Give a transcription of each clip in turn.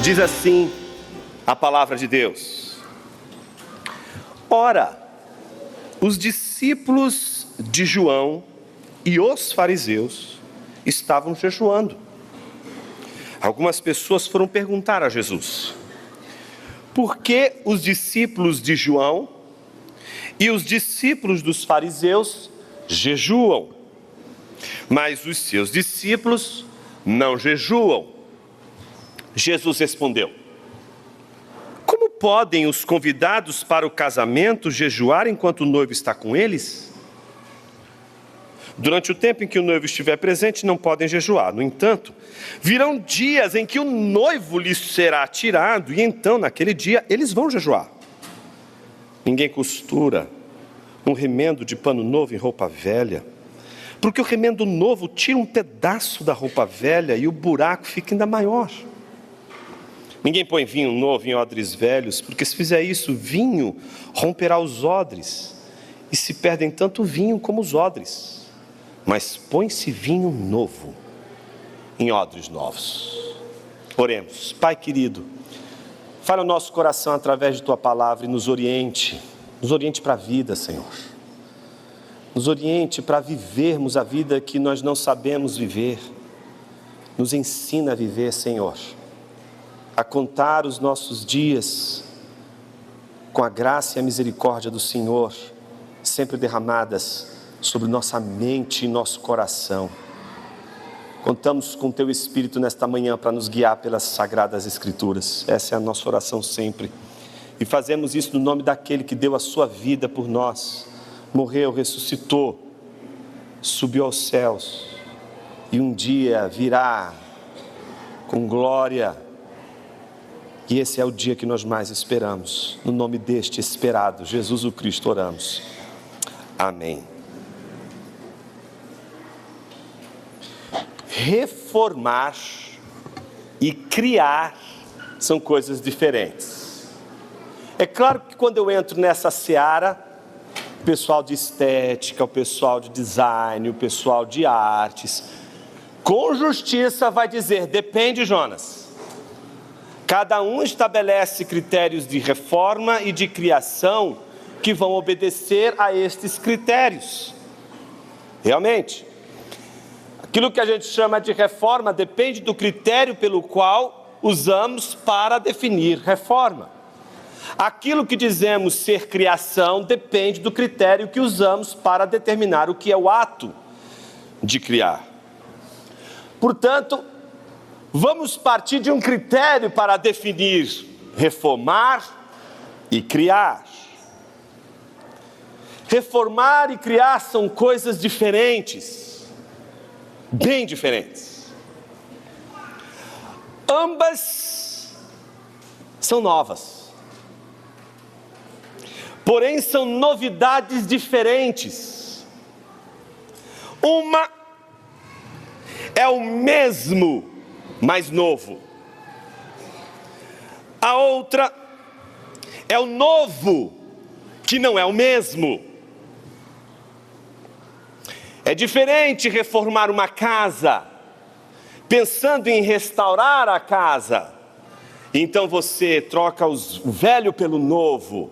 Diz assim a palavra de Deus: Ora, os discípulos de João e os fariseus estavam jejuando. Algumas pessoas foram perguntar a Jesus: por que os discípulos de João e os discípulos dos fariseus jejuam, mas os seus discípulos não jejuam? Jesus respondeu: como podem os convidados para o casamento jejuar enquanto o noivo está com eles? Durante o tempo em que o noivo estiver presente, não podem jejuar. No entanto, virão dias em que o noivo lhes será tirado, e então, naquele dia, eles vão jejuar. Ninguém costura um remendo de pano novo em roupa velha, porque o remendo novo tira um pedaço da roupa velha e o buraco fica ainda maior. Ninguém põe vinho novo em odres velhos, porque se fizer isso, o vinho romperá os odres, e se perdem tanto o vinho como os odres. Mas põe-se vinho novo em odres novos. Oremos. Pai querido, fala o nosso coração através de Tua palavra e nos oriente para a vida, Senhor. Nos oriente para vivermos a vida que nós não sabemos viver. Nos ensina a viver, Senhor, a contar os nossos dias com a graça e a misericórdia do Senhor, sempre derramadas sobre nossa mente e nosso coração. Contamos com Teu Espírito nesta manhã para nos guiar pelas Sagradas Escrituras. Essa é a nossa oração sempre. E fazemos isso no nome daquele que deu a sua vida por nós, morreu, ressuscitou, subiu aos céus e um dia virá com glória. E esse é o dia que nós mais esperamos. No nome deste esperado, Jesus o Cristo, oramos. Amém. Reformar e criar são coisas diferentes. É claro que quando eu entro nessa seara, o pessoal de estética, o pessoal de design, o pessoal de artes, com justiça vai dizer: depende, Jonas. Cada um estabelece critérios de reforma e de criação que vão obedecer a estes critérios. Realmente, aquilo que a gente chama de reforma depende do critério pelo qual usamos para definir reforma. Aquilo que dizemos ser criação depende do critério que usamos para determinar o que é o ato de criar. Portanto, vamos partir de um critério para definir reformar e criar. Reformar e criar são coisas diferentes, bem diferentes. Ambas são novas, porém são novidades diferentes. Uma é o mesmo, mais novo. A outra é o novo, que não é o mesmo. É diferente reformar uma casa, pensando em restaurar a casa. Então você troca o velho pelo novo.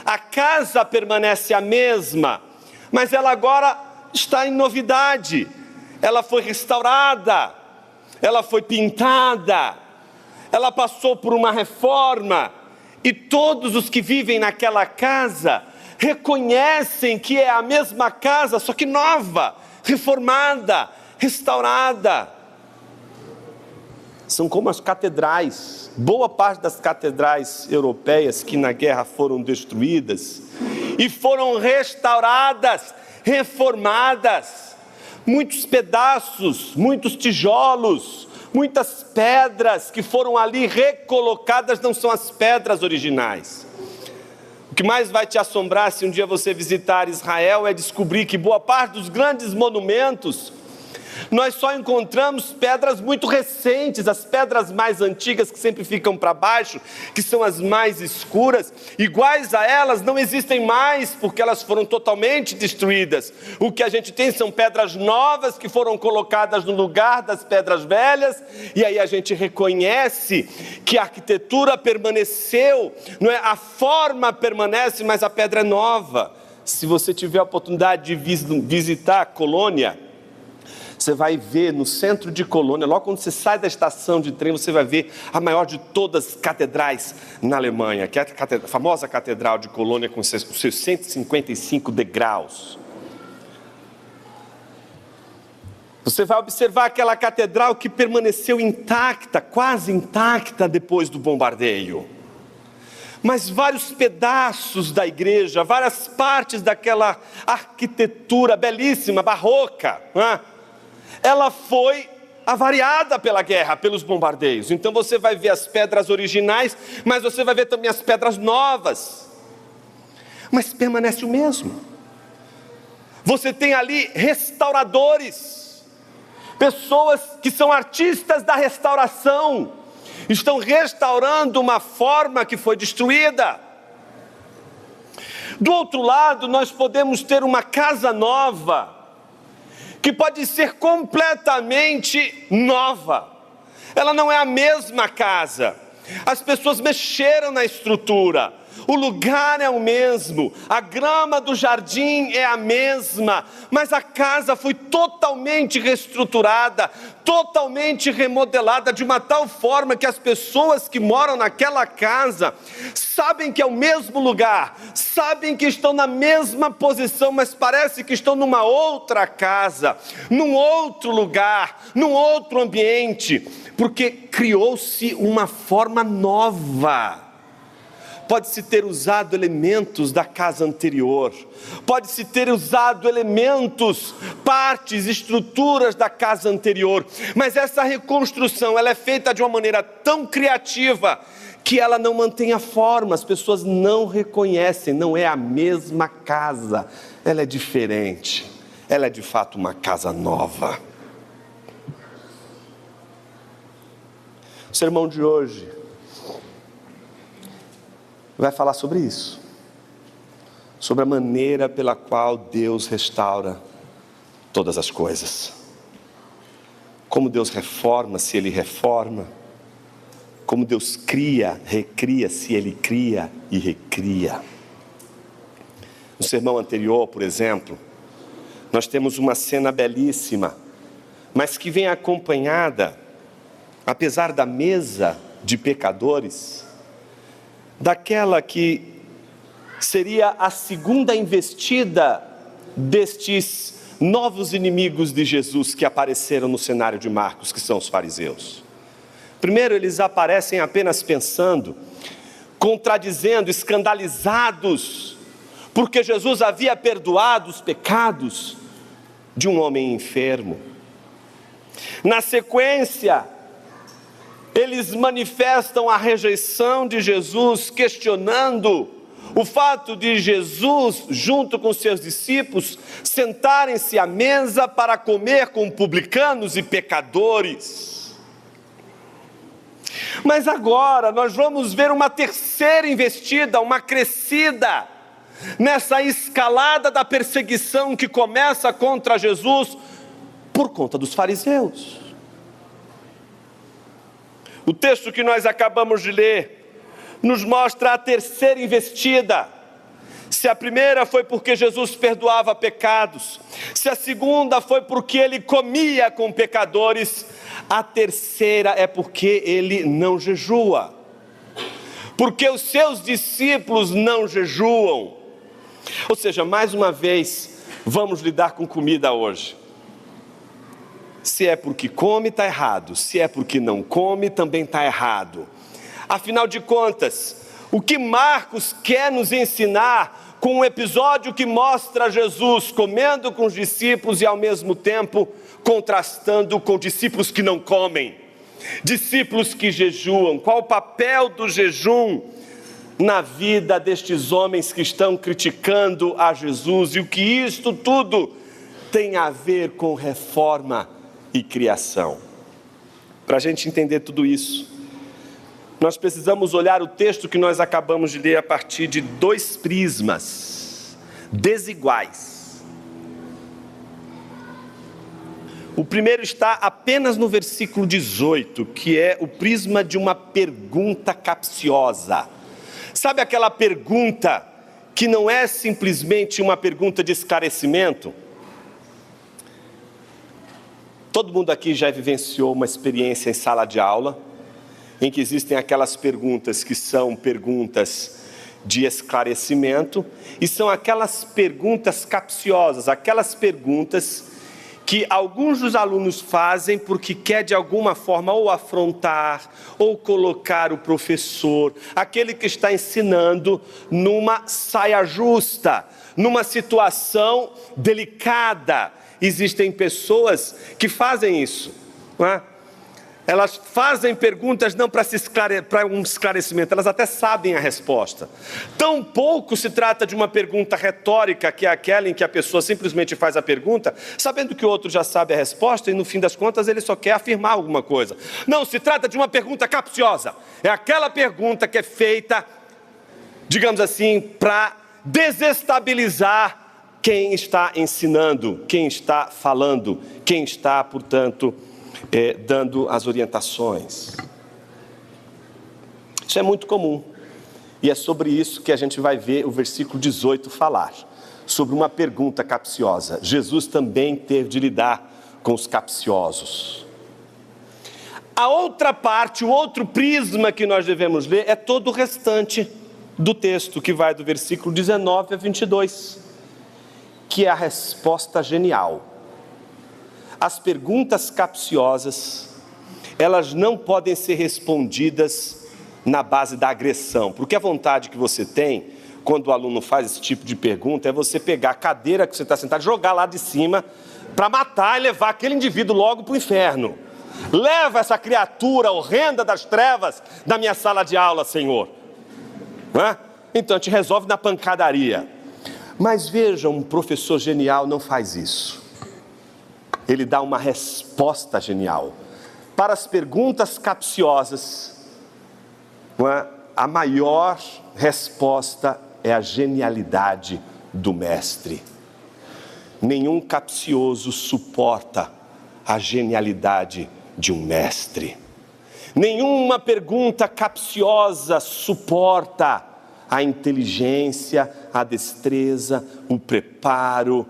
A casa permanece a mesma, mas ela agora está em novidade. Ela foi restaurada, ela foi pintada, ela passou por uma reforma, e todos os que vivem naquela casa reconhecem que é a mesma casa, só que nova, reformada, restaurada. São como as catedrais. Boa parte das catedrais europeias que na guerra foram destruídas e foram restauradas, reformadas. Muitos pedaços, muitos tijolos, muitas pedras que foram ali recolocadas não são as pedras originais. O que mais vai te assombrar se um dia você visitar Israel é descobrir que boa parte dos grandes monumentos Nós só encontramos pedras muito recentes, as pedras mais antigas que sempre ficam para baixo, que são as mais escuras, iguais a elas não existem mais, porque elas foram totalmente destruídas. O que a gente tem são pedras novas que foram colocadas no lugar das pedras velhas, e aí a gente reconhece que a arquitetura permaneceu, não é? A forma permanece, mas a pedra é nova. Se você tiver a oportunidade de visitar Colônia, você vai ver no centro de Colônia, logo quando você sai da estação de trem, você vai ver a maior de todas as catedrais na Alemanha, que é a famosa Catedral de Colônia com os seus 155 degraus. Você vai observar aquela catedral que permaneceu intacta, quase intacta depois do bombardeio. Mas vários pedaços da igreja, várias partes daquela arquitetura belíssima, barroca, ela foi avariada pela guerra, pelos bombardeios. Então você vai ver as pedras originais, mas você vai ver também as pedras novas. Mas permanece o mesmo. Você tem ali restauradores, pessoas que são artistas da restauração, estão restaurando uma forma que foi destruída. Do outro lado, nós podemos ter uma casa nova, que pode ser completamente nova. Ela não é a mesma casa. As pessoas mexeram na estrutura. O lugar é o mesmo, a grama do jardim é a mesma, mas a casa foi totalmente reestruturada, totalmente remodelada, de uma tal forma que as pessoas que moram naquela casa sabem que é o mesmo lugar, sabem que estão na mesma posição, mas parece que estão numa outra casa, num outro lugar, num outro ambiente, porque criou-se uma forma nova. Pode-se ter usado elementos da casa anterior, pode-se ter usado elementos, partes, estruturas da casa anterior, mas essa reconstrução, ela é feita de uma maneira tão criativa, que ela não mantém a forma, as pessoas não reconhecem, não é a mesma casa, ela é diferente, ela é de fato uma casa nova. O sermão de hoje vai falar sobre isso, sobre a maneira pela qual Deus restaura todas as coisas, como Deus reforma, se Ele reforma, como Deus cria, recria, se Ele cria e recria. No sermão anterior, por exemplo, nós temos uma cena belíssima, mas que vem acompanhada, apesar da mesa de pecadores, daquela que seria a segunda investida destes novos inimigos de Jesus que apareceram no cenário de Marcos, que são os fariseus. Primeiro, eles aparecem apenas pensando, contradizendo, escandalizados, porque Jesus havia perdoado os pecados de um homem enfermo. Na sequência, eles manifestam a rejeição de Jesus, questionando o fato de Jesus, junto com seus discípulos, sentarem-se à mesa para comer com publicanos e pecadores. Mas agora nós vamos ver uma terceira investida, uma crescida, nessa escalada da perseguição que começa contra Jesus por conta dos fariseus. O texto que nós acabamos de ler nos mostra a terceira investida. Se a primeira foi porque Jesus perdoava pecados, se a segunda foi porque Ele comia com pecadores, a terceira é porque Ele não jejua, porque os seus discípulos não jejuam. Ou seja, mais uma vez, vamos lidar com comida hoje. Se é porque come, está errado. Se é porque não come, também está errado. Afinal de contas, o que Marcos quer nos ensinar com um episódio que mostra Jesus comendo com os discípulos e ao mesmo tempo contrastando com discípulos que não comem, discípulos que jejuam? Qual o papel do jejum na vida destes homens que estão criticando a Jesus? E o que isto tudo tem a ver com reforma e criação. Para a gente entender tudo isso, nós precisamos olhar o texto que nós acabamos de ler a partir de dois prismas desiguais. O primeiro está apenas no versículo 18, que é o prisma de uma pergunta capciosa. Sabe aquela pergunta que não é simplesmente uma pergunta de esclarecimento? Todo mundo aqui já vivenciou uma experiência em sala de aula, em que existem aquelas perguntas que são perguntas de esclarecimento, e são aquelas perguntas capciosas, aquelas perguntas que alguns dos alunos fazem porque quer de alguma forma ou afrontar, ou colocar o professor, aquele que está ensinando, numa saia justa, numa situação delicada. Existem pessoas que fazem isso, não é? Elas fazem perguntas não para um esclarecimento, elas até sabem a resposta. Tampouco se trata de uma pergunta retórica, que é aquela em que a pessoa simplesmente faz a pergunta, sabendo que o outro já sabe a resposta e no fim das contas ele só quer afirmar alguma coisa. Não, se trata de uma pergunta capciosa. É aquela pergunta que é feita, digamos assim, para desestabilizar quem está ensinando, quem está falando, quem está, portanto, dando as orientações. Isso é muito comum. E é sobre isso que a gente vai ver o versículo 18 falar. Sobre uma pergunta capciosa. Jesus também teve de lidar com os capciosos. A outra parte, o outro prisma que nós devemos ler é todo o restante do texto, que vai do versículo 19 a 22, que é a resposta genial. As perguntas capciosas, elas não podem ser respondidas na base da agressão, porque a vontade que você tem, quando o aluno faz esse tipo de pergunta, é você pegar a cadeira que você está sentado, jogar lá de cima, para matar e levar aquele indivíduo logo para o inferno. Leva essa criatura horrenda das trevas da minha sala de aula, Senhor. Não é? Então, a gente resolve na pancadaria. Mas vejam, um professor genial não faz isso. Ele dá uma resposta genial. Para as perguntas capciosas, a maior resposta é a genialidade do mestre. Nenhum capcioso suporta a genialidade de um mestre. Nenhuma pergunta capciosa suporta a inteligência, a destreza, o preparo,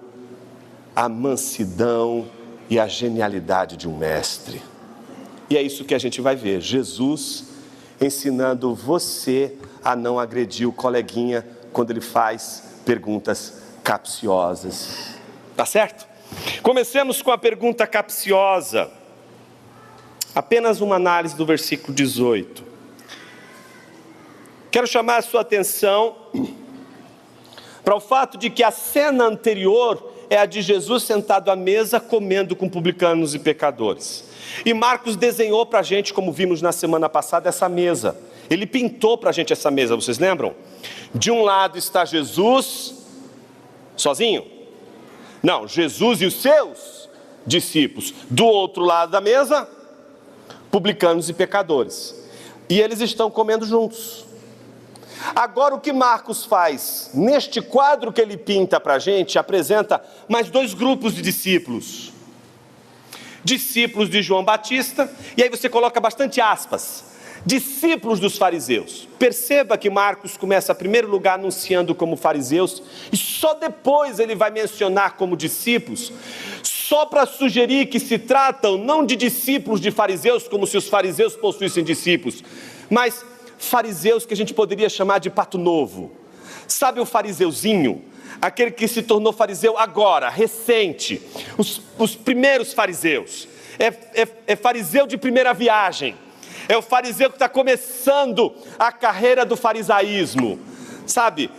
a mansidão e a genialidade de um mestre. E é isso que a gente vai ver, Jesus ensinando você a não agredir o coleguinha quando ele faz perguntas capciosas. Tá certo? Comecemos com a pergunta capciosa. Apenas uma análise do versículo 18. Quero chamar a sua atenção para o fato de que a cena anterior é a de Jesus sentado à mesa comendo com publicanos e pecadores. E Marcos desenhou para a gente, como vimos na semana passada, essa mesa. Ele pintou para a gente essa mesa, vocês lembram? De um lado está Jesus, sozinho? Não, Jesus e os seus discípulos. Do outro lado da mesa, publicanos e pecadores. E eles estão comendo juntos. Agora o que Marcos faz, neste quadro que ele pinta para a gente, apresenta mais dois grupos de discípulos. Discípulos de João Batista, e aí você coloca bastante aspas, discípulos dos fariseus. Perceba que Marcos começa em primeiro lugar anunciando como fariseus, e só depois ele vai mencionar como discípulos, só para sugerir que se tratam não de discípulos de fariseus, como se os fariseus possuíssem discípulos, mas fariseus que a gente poderia chamar de pato novo. Sabe o fariseuzinho? Aquele que se tornou fariseu agora, recente. Os primeiros fariseus. É fariseu de primeira viagem. É o fariseu que está começando a carreira do farisaísmo. Sabe?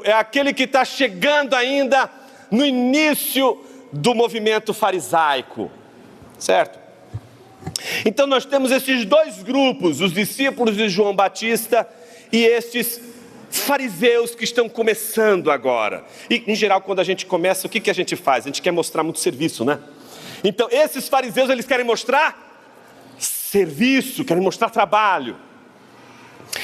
É aquele que está chegando ainda no início do movimento farisaico. Certo? Então nós temos esses dois grupos, os discípulos de João Batista e estes fariseus que estão começando agora. E em geral, quando a gente começa, o que a gente faz? A gente quer mostrar muito serviço, né? Então esses fariseus, eles querem mostrar serviço, querem mostrar trabalho.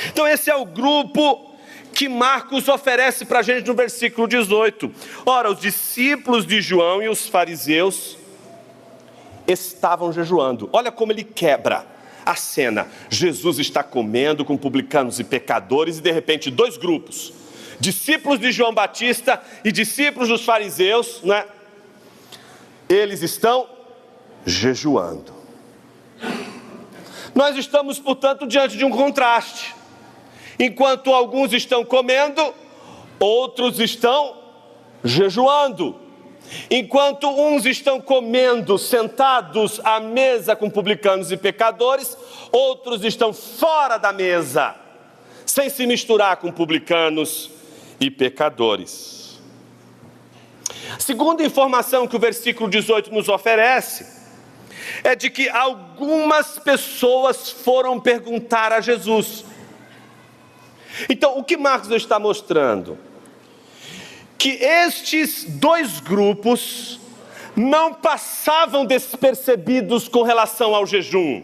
Então esse é o grupo que Marcos oferece para a gente no versículo 18. Ora, os discípulos de João e os fariseus estavam jejuando. Olha como ele quebra a cena. Jesus está comendo com publicanos e pecadores e de repente dois grupos, discípulos de João Batista e discípulos dos fariseus, né? Eles estão jejuando. Nós estamos, portanto, diante de um contraste. Enquanto alguns estão comendo, outros estão jejuando. Enquanto uns estão comendo sentados à mesa com publicanos e pecadores, outros estão fora da mesa, sem se misturar com publicanos e pecadores. A segunda informação que o versículo 18 nos oferece é de que algumas pessoas foram perguntar a Jesus. Então, o que Marcos está mostrando? Que estes dois grupos não passavam despercebidos com relação ao jejum.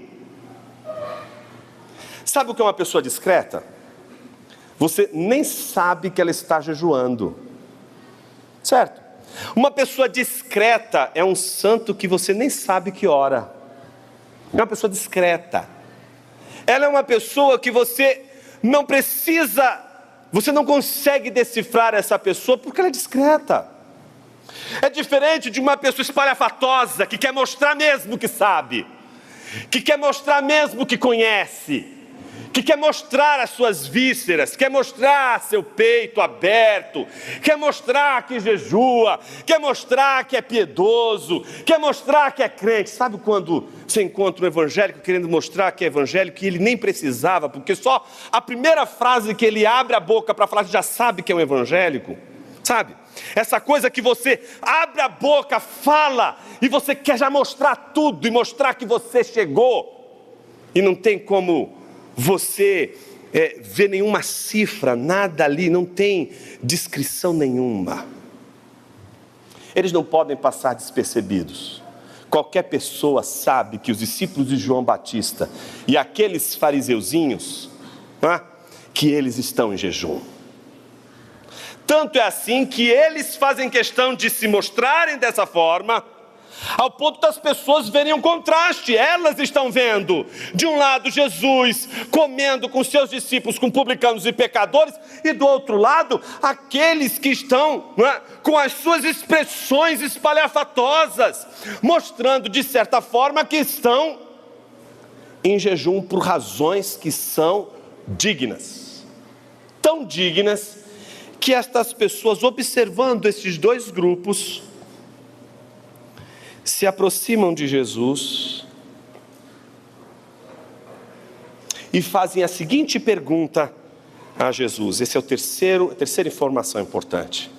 Sabe o que é uma pessoa discreta? Você nem sabe que ela está jejuando, certo? Uma pessoa discreta é um santo que você nem sabe que ora. É uma pessoa discreta. Ela é uma pessoa que você não consegue decifrar essa pessoa porque ela é discreta. É diferente de uma pessoa espalhafatosa que quer mostrar mesmo que sabe, que quer mostrar mesmo que conhece, que quer mostrar as suas vísceras, quer mostrar seu peito aberto, quer mostrar que jejua, quer mostrar que é piedoso, quer mostrar que é crente. Sabe quando você encontra um evangélico querendo mostrar que é evangélico e ele nem precisava, porque só a primeira frase que ele abre a boca para falar já sabe que é um evangélico? Sabe? Essa coisa que você abre a boca, fala, e você quer já mostrar tudo e mostrar que você chegou, e não tem como você ver nenhuma cifra, nada ali, não tem descrição nenhuma. Eles não podem passar despercebidos. Qualquer pessoa sabe que os discípulos de João Batista e aqueles fariseuzinhos, que eles estão em jejum. Tanto é assim que eles fazem questão de se mostrarem dessa forma, ao ponto das pessoas verem um contraste. Elas estão vendo, de um lado, Jesus comendo com seus discípulos, com publicanos e pecadores, e do outro lado, aqueles que estão com as suas expressões espalhafatosas, mostrando de certa forma que estão em jejum por razões que são dignas. Tão dignas que estas pessoas, observando esses dois grupos, se aproximam de Jesus e fazem a seguinte pergunta a Jesus. Essa é a terceira informação importante.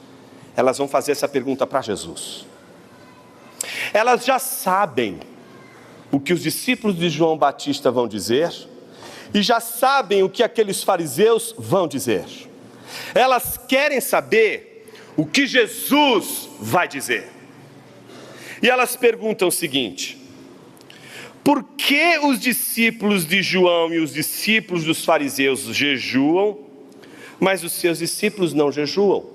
Elas vão fazer essa pergunta para Jesus. Elas já sabem o que os discípulos de João Batista vão dizer e já sabem o que aqueles fariseus vão dizer. Elas querem saber o que Jesus vai dizer. E elas perguntam o seguinte: por que os discípulos de João e os discípulos dos fariseus jejuam, mas os seus discípulos não jejuam?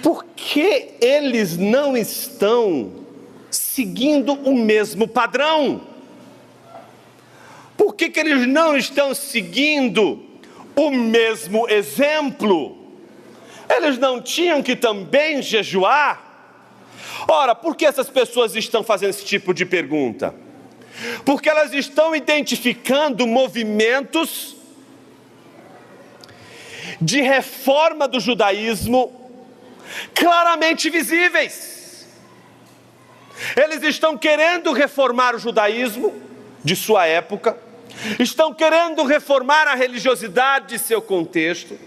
Por que eles não estão seguindo o mesmo padrão? Por que eles não estão seguindo o mesmo exemplo? Eles não tinham que também jejuar? Ora, por que essas pessoas estão fazendo esse tipo de pergunta? Porque elas estão identificando movimentos de reforma do judaísmo claramente visíveis. Eles estão querendo reformar o judaísmo de sua época, estão querendo reformar a religiosidade de seu contexto,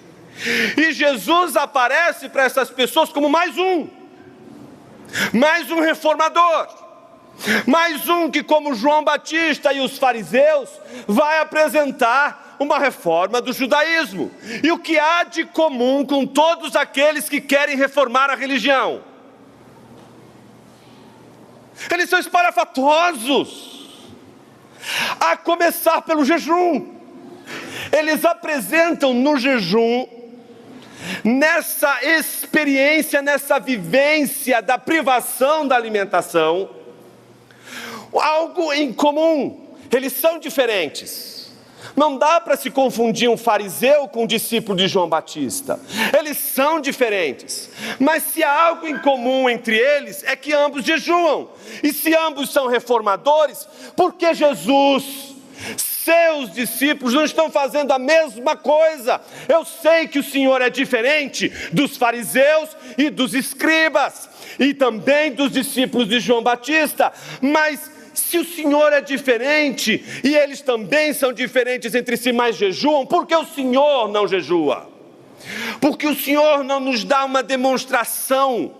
e Jesus aparece para essas pessoas como mais um reformador, mais um que, como João Batista e os fariseus, vai apresentar uma reforma do judaísmo. E o que há de comum com todos aqueles que querem reformar a religião? Eles são espalhafatosos, a começar pelo jejum. Eles apresentam no jejum, nessa experiência, nessa vivência da privação da alimentação, algo em comum. Eles são diferentes. Não dá para se confundir um fariseu com um discípulo de João Batista. Eles são diferentes. Mas se há algo em comum entre eles, é que ambos jejuam. E se ambos são reformadores, por que Jesus, seus discípulos, não estão fazendo a mesma coisa? Eu sei que o Senhor é diferente dos fariseus e dos escribas, e também dos discípulos de João Batista, mas se o Senhor é diferente, e eles também são diferentes entre si, mas jejuam, por que o Senhor não jejua? Porque o Senhor não nos dá uma demonstração,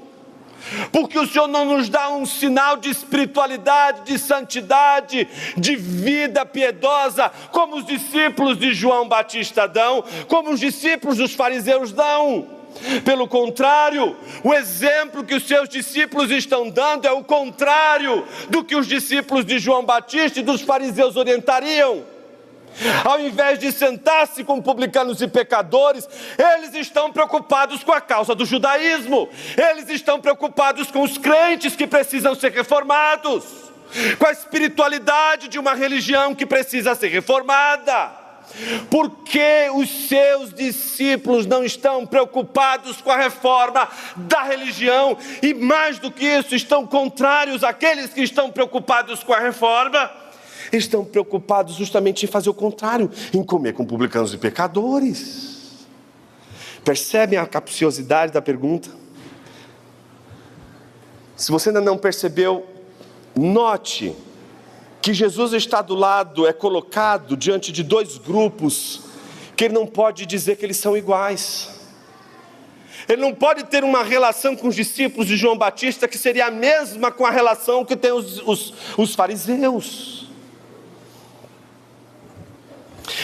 porque o Senhor não nos dá um sinal de espiritualidade, de santidade, de vida piedosa, como os discípulos de João Batista dão, como os discípulos dos fariseus dão. Pelo contrário, o exemplo que os seus discípulos estão dando é o contrário do que os discípulos de João Batista e dos fariseus orientariam. Ao invés de sentar-se com publicanos e pecadores, eles estão preocupados com a causa do judaísmo. Eles estão preocupados com os crentes que precisam ser reformados, com a espiritualidade de uma religião que precisa ser reformada. Porque os seus discípulos não estão preocupados com a reforma da religião, e mais do que isso, estão contrários àqueles que estão preocupados com a reforma. Estão preocupados justamente em fazer o contrário, em comer com publicanos e pecadores. Percebem a capciosidade da pergunta? Se você ainda não percebeu, note que Jesus está do lado, é colocado diante de dois grupos, que ele não pode dizer que eles são iguais. Ele não pode ter uma relação com os discípulos de João Batista que seria a mesma com a relação que tem os fariseus.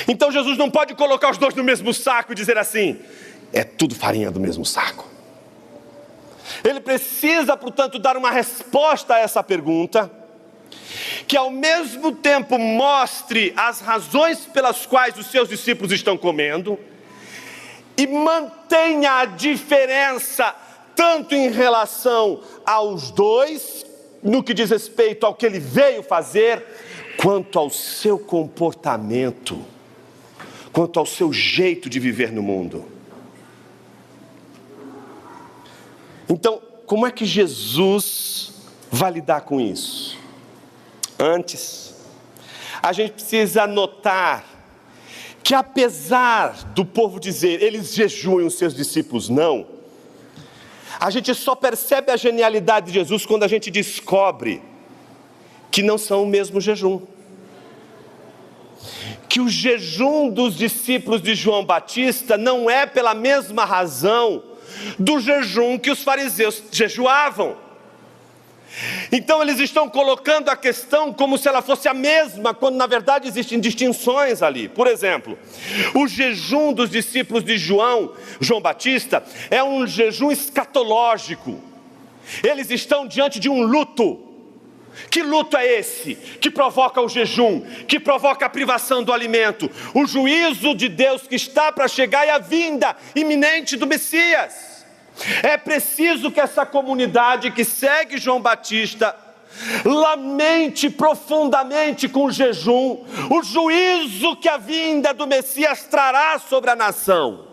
Então Jesus não pode colocar os dois no mesmo saco e dizer assim: é tudo farinha do mesmo saco. Ele precisa, portanto, dar uma resposta a essa pergunta, que ao mesmo tempo mostre as razões pelas quais os seus discípulos estão comendo, e mantenha a diferença tanto em relação aos dois, no que diz respeito ao que ele veio fazer, quanto ao seu comportamento, quanto ao seu jeito de viver no mundo. Então, como é que Jesus vai lidar com isso? Antes, a gente precisa notar que, apesar do povo dizer eles jejuam e os seus discípulos não, a gente só percebe a genialidade de Jesus quando a gente descobre que não são o mesmo jejum. Que o jejum dos discípulos de João Batista não é pela mesma razão do jejum que os fariseus jejuavam. Então eles estão colocando a questão como se ela fosse a mesma, quando na verdade existem distinções ali. Por exemplo, o jejum dos discípulos de João Batista é um jejum escatológico. Eles estão diante de um luto. Que luto é esse que provoca o jejum, que provoca a privação do alimento? O juízo de Deus que está para chegar e a vinda iminente do Messias. É preciso que essa comunidade que segue João Batista lamente profundamente com o jejum o juízo que a vinda do Messias trará sobre a nação.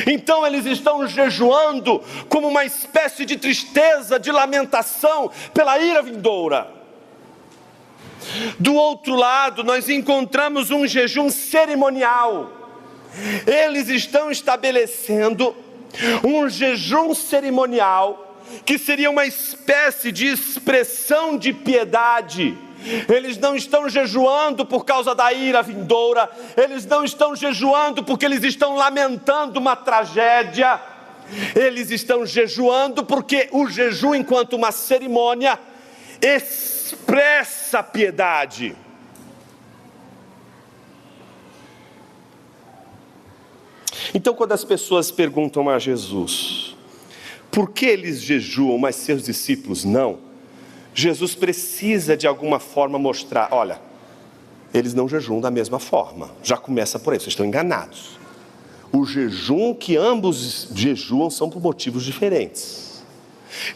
Então eles estão jejuando como uma espécie de tristeza, de lamentação pela ira vindoura. Do outro lado, nós encontramos um jejum cerimonial. Eles estão estabelecendo um jejum cerimonial que seria uma espécie de expressão de piedade. Eles não estão jejuando por causa da ira vindoura, eles não estão jejuando porque eles estão lamentando uma tragédia, eles estão jejuando porque o jejum, enquanto uma cerimônia, expressa piedade. Então, quando as pessoas perguntam a Jesus, por que eles jejuam, mas seus discípulos não? Jesus precisa de alguma forma mostrar, olha, eles não jejuam da mesma forma. Já começa por aí, vocês estão enganados. O jejum que ambos jejuam são por motivos diferentes.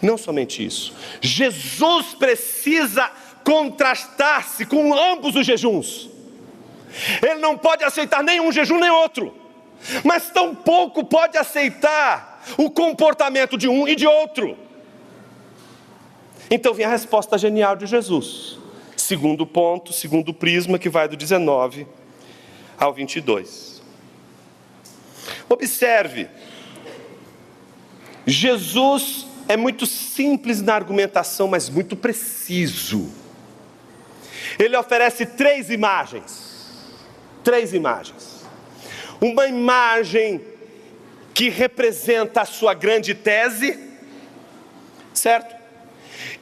Não somente isso, Jesus precisa contrastar-se com ambos os jejuns. Ele não pode aceitar nenhum jejum nem outro, mas tampouco pode aceitar o comportamento de um e de outro. Então vem a resposta genial de Jesus. Segundo ponto, segundo prisma, que vai do 19 ao 22. Observe, Jesus é muito simples na argumentação, mas muito preciso. Ele oferece três imagens. Uma imagem que representa a sua grande tese, certo?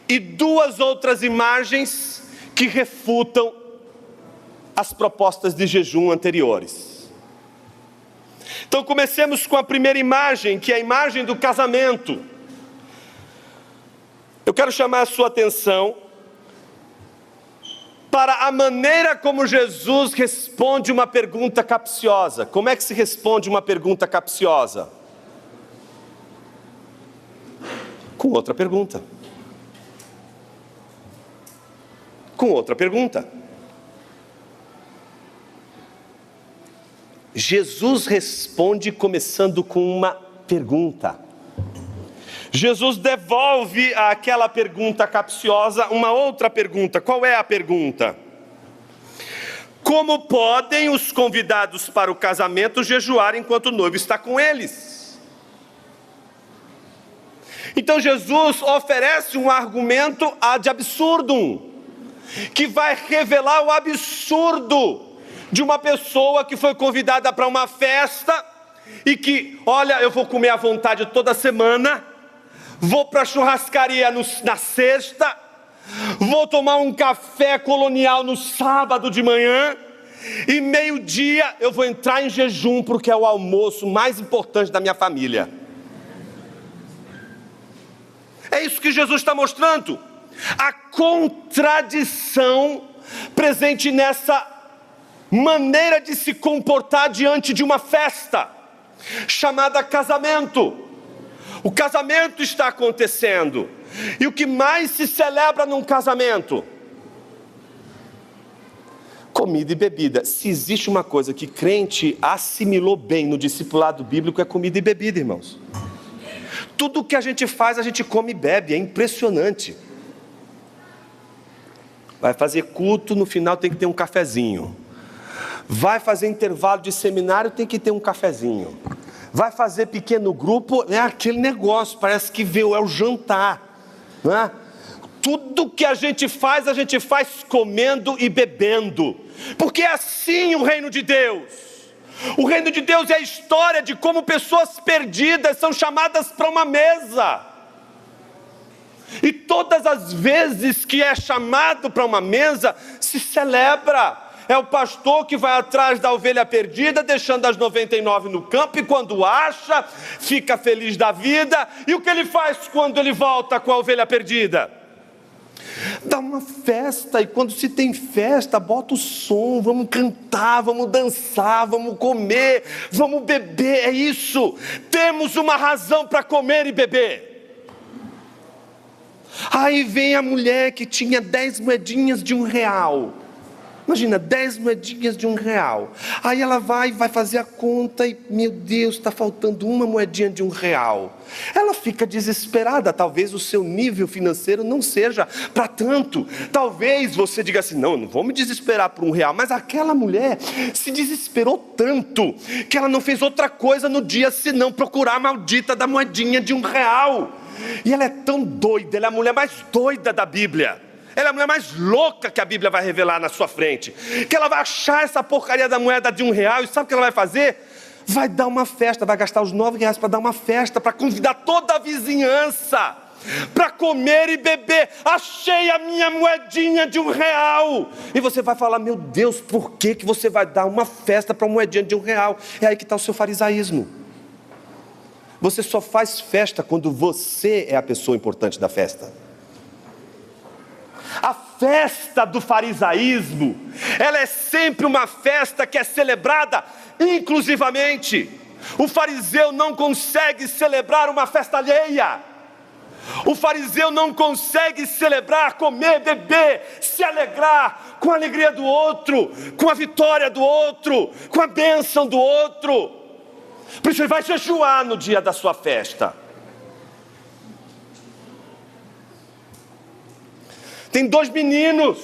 E duas outras imagens que refutam as propostas de jejum anteriores. Então comecemos com a primeira imagem, que é a imagem do casamento. Eu quero chamar a sua atenção para a maneira como Jesus responde uma pergunta capciosa. Como é que se responde uma pergunta capciosa? Com outra pergunta. Jesus responde começando com uma pergunta. Jesus devolve àquela pergunta capciosa uma outra pergunta. Qual é a pergunta? Como podem os convidados para o casamento jejuar enquanto o noivo está com eles? Então Jesus oferece um argumento ad absurdum, que vai revelar o absurdo de uma pessoa que foi convidada para uma festa e que, olha, eu vou comer à vontade toda semana, vou para a churrascaria na sexta, vou tomar um café colonial no sábado de manhã, e meio-dia eu vou entrar em jejum porque é o almoço mais importante da minha família. É isso que Jesus está mostrando. A contradição presente nessa maneira de se comportar diante de uma festa chamada casamento. O casamento está acontecendo. E o que mais se celebra num casamento? Comida e bebida. Se existe uma coisa que crente assimilou bem no discipulado bíblico, é comida e bebida, irmãos. Tudo que a gente faz, a gente come e bebe. É impressionante. Vai fazer culto, no final tem que ter um cafezinho. Vai fazer intervalo de seminário, tem que ter um cafezinho. Vai fazer pequeno grupo, é aquele negócio, parece que é o jantar, não é? Tudo que a gente faz comendo e bebendo, porque é assim o reino de Deus. O reino de Deus é a história de como pessoas perdidas são chamadas para uma mesa. E todas as vezes que é chamado para uma mesa, se celebra. É o pastor que vai atrás da ovelha perdida, deixando as 99 no campo, e quando acha, fica feliz da vida. E o que ele faz quando ele volta com a ovelha perdida? Dá uma festa, e quando se tem festa, bota o som, vamos cantar, vamos dançar, vamos comer, vamos beber, é isso. Temos uma razão para comer e beber. Aí vem a mulher que tinha 10 moedinhas de R$1. Imagina, 10 moedinhas de R$1. Aí ela vai fazer a conta e, meu Deus, está faltando uma moedinha de R$1. Ela fica desesperada. Talvez o seu nível financeiro não seja para tanto. Talvez você diga assim, não vou me desesperar por R$1. Mas aquela mulher se desesperou tanto que ela não fez outra coisa no dia senão procurar a maldita da moedinha de R$1. E ela é tão doida, ela é a mulher mais doida da Bíblia. Ela é a mulher mais louca que a Bíblia vai revelar na sua frente. Que ela vai achar essa porcaria da moeda de R$1 e sabe o que ela vai fazer? Vai dar uma festa, vai gastar os R$9 para dar uma festa, para convidar toda a vizinhança. para comer e beber. Achei a minha moedinha de R$1. E você vai falar: meu Deus, por que você vai dar uma festa para uma moedinha de R$1? É aí que está o seu farisaísmo. Você só faz festa quando você é a pessoa importante da festa. A festa do farisaísmo, ela é sempre uma festa que é celebrada inclusivamente. O fariseu não consegue celebrar uma festa alheia. O fariseu não consegue celebrar, comer, beber, se alegrar com a alegria do outro, com a vitória do outro, com a bênção do outro. Por isso ele vai jejuar no dia da sua festa. Tem 2 meninos.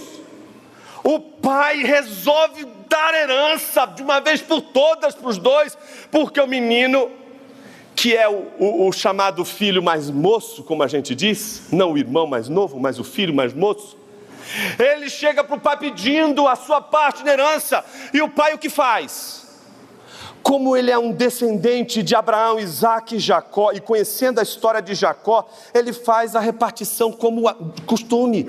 O pai resolve dar herança de uma vez por todas para os 2, porque o menino, que é o chamado filho mais moço, como a gente diz, não o irmão mais novo, mas o filho mais moço, ele chega para o pai pedindo a sua parte de herança. E o pai o que faz? Como ele é um descendente de Abraão, Isaque e Jacó, e conhecendo a história de Jacó, ele faz a repartição como costume.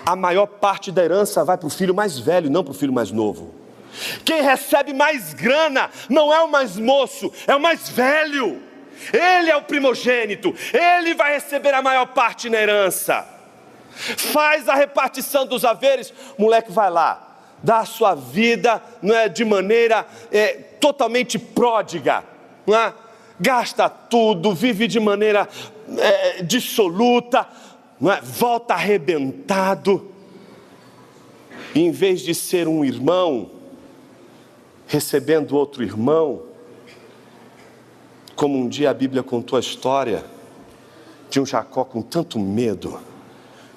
A maior parte da herança vai para o filho mais velho, não para o filho mais novo. Quem recebe mais grana não é o mais moço, é o mais velho. Ele é o primogênito, ele vai receber a maior parte na herança. Faz a repartição dos haveres, o moleque vai lá, dá a sua vida, não é, de maneira totalmente pródiga, não é? Gasta tudo, vive de maneira dissoluta, não é? Volta arrebentado. E em vez de ser um irmão recebendo outro irmão, como um dia a Bíblia contou a história de um Jacó com tanto medo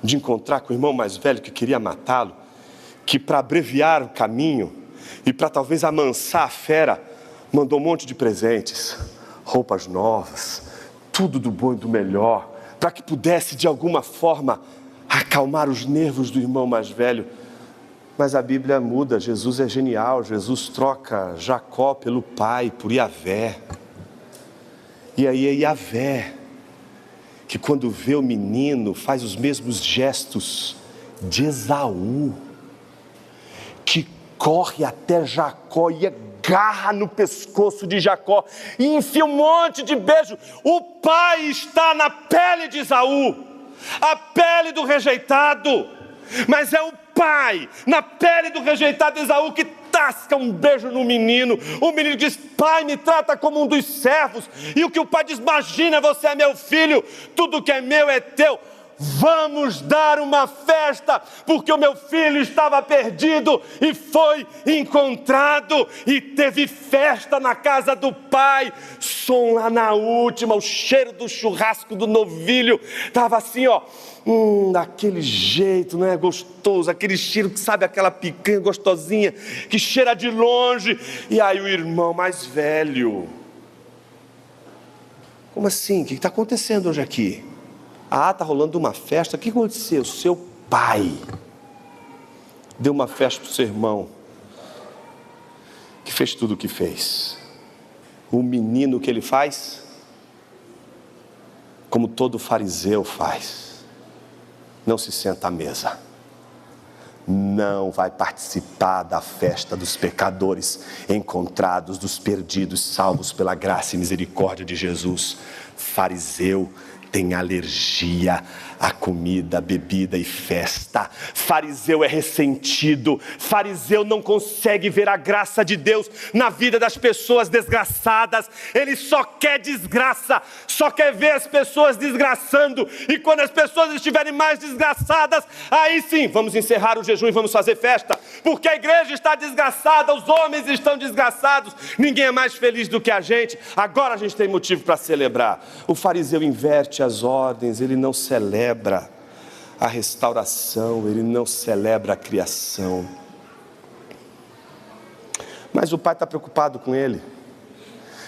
de encontrar com o irmão mais velho que queria matá-lo, que para abreviar o caminho e para talvez amansar a fera, mandou um monte de presentes, roupas novas, tudo do bom e do melhor, para que pudesse de alguma forma acalmar os nervos do irmão mais velho. Mas a Bíblia muda, Jesus é genial, Jesus troca Jacó pelo pai, por Iavé. E aí é Iavé que, quando vê o menino, faz os mesmos gestos de Esaú, que corre até Jacó e agarra no pescoço de Jacó e enfia um monte de beijo. O pai está na pele de Esaú, a pele do rejeitado, mas é o pai na pele do rejeitado Esaú que tasca um beijo no menino. O menino diz: pai, me trata como um dos servos. E o que o pai diz: imagina, você é meu filho, tudo que é meu é teu. Vamos dar uma festa, porque o meu filho estava perdido e foi encontrado. E teve festa na casa do pai. Som lá na última, o cheiro do churrasco do novilho estava assim, ó, daquele jeito, não é? Gostoso, aquele cheiro que sabe, aquela picanha gostosinha que cheira de longe. E aí o irmão mais velho: como assim? O que está acontecendo hoje aqui? Ah, está rolando uma festa. O que aconteceu? Seu pai deu uma festa para o seu irmão, que fez tudo o que fez. O menino, que ele faz? Como todo fariseu faz: não se senta à mesa, não vai participar da festa dos pecadores encontrados, dos perdidos, salvos pela graça e misericórdia de Jesus. Fariseu tem alergia a comida, bebida e festa. Fariseu é ressentido. Fariseu não consegue ver a graça de Deus na vida das pessoas desgraçadas. Ele só quer desgraça, só quer ver as pessoas desgraçando. E quando as pessoas estiverem mais desgraçadas, aí sim, vamos encerrar o jejum e vamos fazer festa, porque a igreja está desgraçada, os homens estão desgraçados, ninguém é mais feliz do que a gente. Agora a gente tem motivo para celebrar. O fariseu inverte as ordens, ele não celebra a restauração, ele não celebra a criação. Mas o pai está preocupado com ele,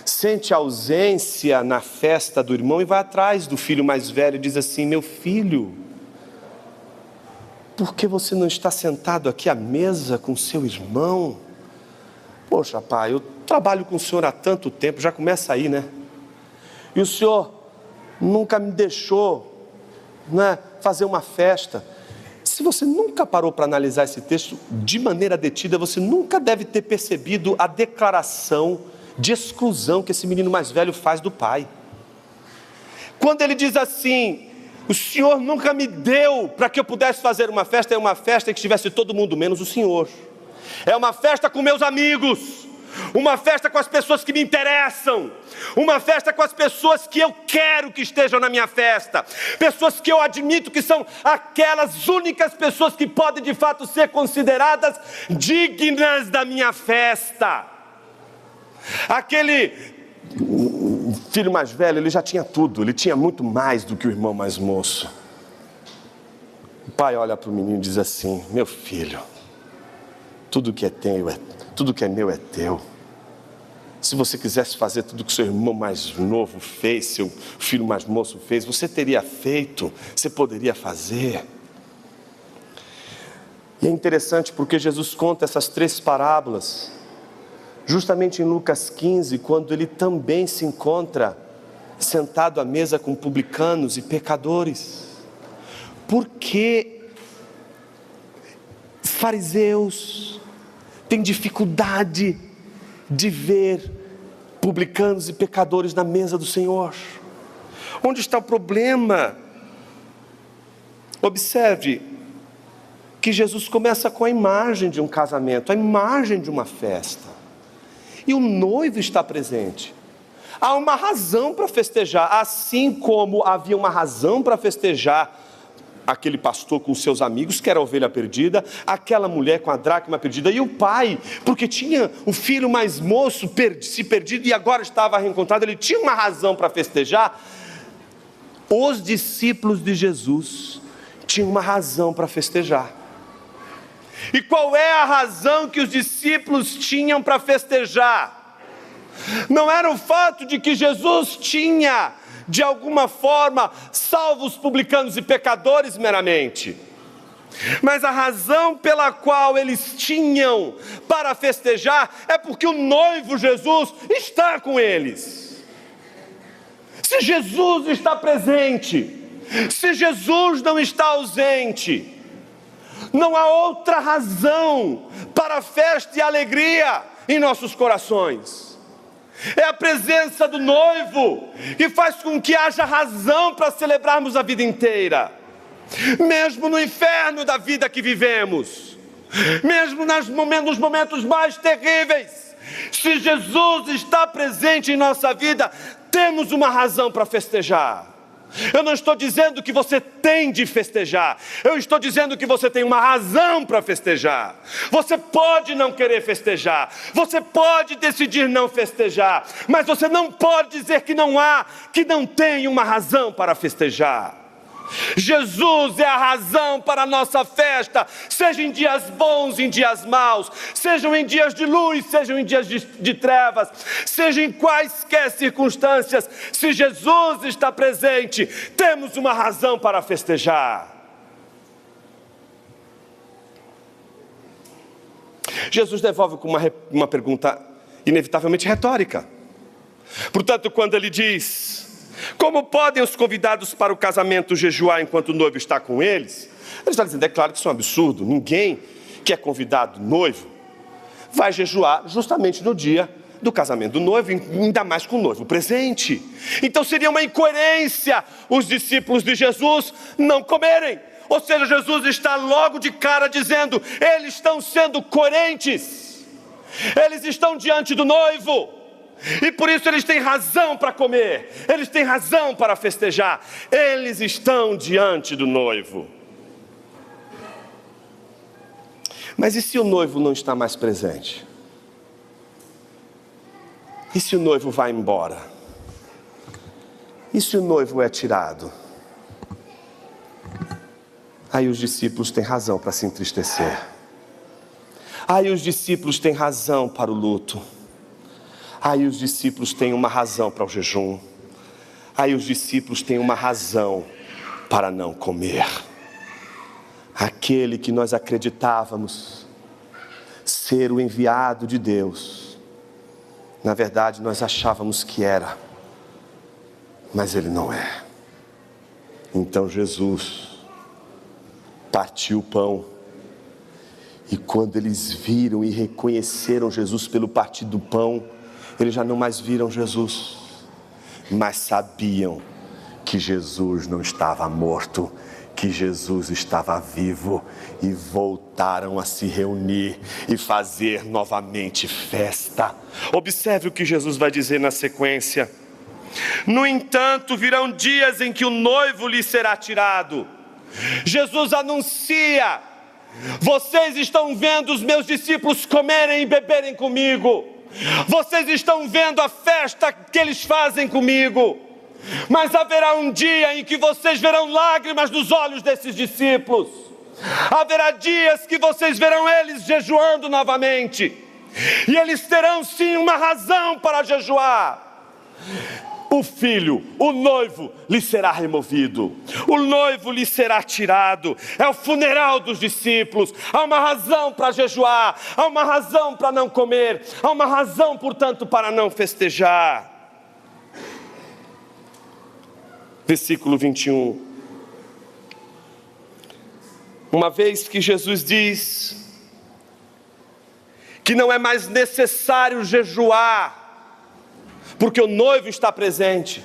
sente a ausência na festa do irmão e vai atrás do filho mais velho e diz assim: meu filho, por que você não está sentado aqui à mesa com seu irmão? Poxa, pai, eu trabalho com o senhor há tanto tempo, já começa aí, né? E o senhor nunca me deixou não é? Fazer uma festa. Se você nunca parou para analisar esse texto de maneira detida, você nunca deve ter percebido a declaração de exclusão que esse menino mais velho faz do pai. Quando ele diz assim: o Senhor nunca me deu para que eu pudesse fazer uma festa, é uma festa que estivesse todo mundo menos o Senhor. É uma festa com meus amigos, uma festa com as pessoas que me interessam, uma festa com as pessoas que eu quero que estejam na minha festa, pessoas que eu admito que são aquelas únicas pessoas que podem de fato ser consideradas dignas da minha festa. Aquele filho mais velho, ele já tinha tudo, ele tinha muito mais do que o irmão mais moço. O pai olha para o menino e diz assim: meu filho, tudo que é meu é teu. Se você quisesse fazer tudo que seu irmão mais novo fez, seu filho mais moço fez, você teria feito, você poderia fazer. E é interessante porque Jesus conta essas 3 parábolas justamente em Lucas 15, quando ele também se encontra sentado à mesa com publicanos e pecadores. Porque fariseus têm dificuldade de ver publicanos e pecadores na mesa do Senhor. Onde está o problema? Observe que Jesus começa com a imagem de um casamento, a imagem de uma festa. E o noivo está presente. Há uma razão para festejar, assim como havia uma razão para festejar aquele pastor com seus amigos, que era a ovelha perdida, aquela mulher com a dracma perdida, e o pai, porque tinha o filho mais moço se perdido e agora estava reencontrado, ele tinha uma razão para festejar. Os discípulos de Jesus tinham uma razão para festejar. E qual é a razão que os discípulos tinham para festejar? Não era o fato de que Jesus tinha, de alguma forma, salvo os publicanos e pecadores meramente. Mas a razão pela qual eles tinham para festejar é porque o noivo Jesus está com eles. Se Jesus está presente, se Jesus não está ausente, não há outra razão para festa e alegria em nossos corações. É a presença do noivo que faz com que haja razão para celebrarmos a vida inteira. Mesmo no inferno da vida que vivemos, mesmo nos momentos mais terríveis, se Jesus está presente em nossa vida, temos uma razão para festejar. Eu não estou dizendo que você tem de festejar, eu estou dizendo que você tem uma razão para festejar. Você pode não querer festejar, você pode decidir não festejar, mas você não pode dizer que não tem uma razão para festejar. Jesus é a razão para a nossa festa, seja em dias bons, em dias maus, sejam em dias de luz, sejam em dias de trevas, seja em quaisquer circunstâncias. Se Jesus está presente, temos uma razão para festejar. Jesus devolve com uma pergunta inevitavelmente retórica. Portanto, quando ele diz: como podem os convidados para o casamento jejuar enquanto o noivo está com eles? Ele está dizendo: é claro que isso é um absurdo. Ninguém que é convidado noivo vai jejuar justamente no dia do casamento do noivo, ainda mais com o noivo presente. Então seria uma incoerência os discípulos de Jesus não comerem. Ou seja, Jesus está logo de cara dizendo: eles estão sendo coerentes, eles estão diante do noivo, e por isso eles têm razão para comer, eles têm razão para festejar, eles estão diante do noivo. Mas e se o noivo não está mais presente? E se o noivo vai embora? E se o noivo é tirado? Aí os discípulos têm razão para se entristecer. Aí os discípulos têm razão para o luto. Aí os discípulos têm uma razão para o jejum. Aí os discípulos têm uma razão para não comer. Aquele que nós acreditávamos ser o enviado de Deus, na verdade nós achávamos que era, mas ele não é. Então Jesus partiu o pão, e quando eles viram e reconheceram Jesus pelo partir do pão, eles já não mais viram Jesus, mas sabiam que Jesus não estava morto, que Jesus estava vivo, e voltaram a se reunir e fazer novamente festa. Observe o que Jesus vai dizer na sequência: no entanto, virão dias em que o noivo lhe será tirado. Jesus anuncia: vocês estão vendo os meus discípulos comerem e beberem comigo, vocês estão vendo a festa que eles fazem comigo, mas haverá um dia em que vocês verão lágrimas nos olhos desses discípulos. Haverá dias que vocês verão eles jejuando novamente, e eles terão sim uma razão para jejuar. O filho, o noivo, lhe será removido, o noivo lhe será tirado. É o funeral dos discípulos. Há uma razão para jejuar, há uma razão para não comer, há uma razão, portanto, para não festejar. Versículo 21. Uma vez que Jesus diz que não é mais necessário jejuar, porque o noivo está presente,